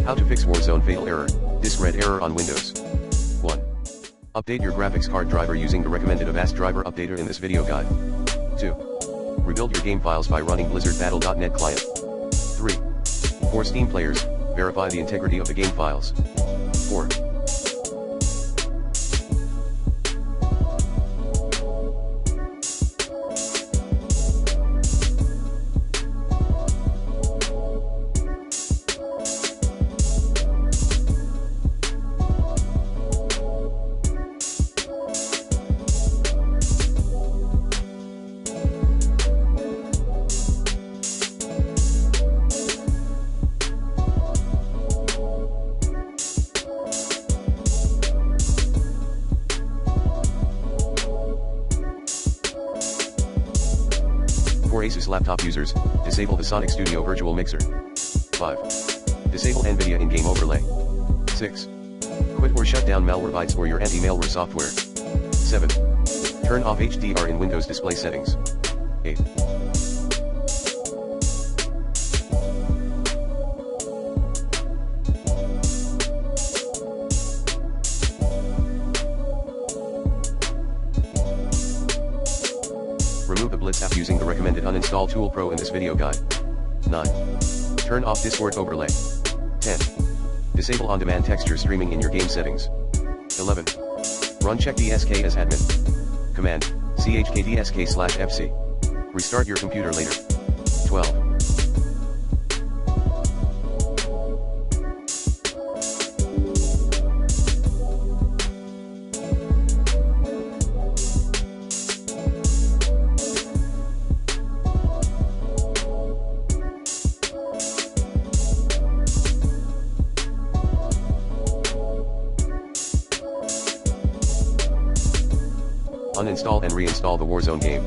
How to fix Warzone Fatal Error, disk read error on Windows. 1. Update your graphics card driver using the recommended Avast driver updater in this video guide. 2. Rebuild your game files by running blizzardbattle.net client. 3. For Steam players, verify the integrity of the game files. 4. For Asus laptop users, disable the Sonic Studio Virtual Mixer. 5. Disable NVIDIA in-game overlay. 6. Quit or shut down malware bytes or your anti-malware software. 7. Turn off HDR in Windows display settings. 8. Remove the Blitz app using the recommended uninstall tool pro in this video guide. 9. Turn off Discord overlay. 10. Disable on-demand texture streaming in your game settings. 11. Run checkdsk as admin. Command, chkdsk/fc. Restart your computer later. 12. Uninstall and reinstall the Warzone game.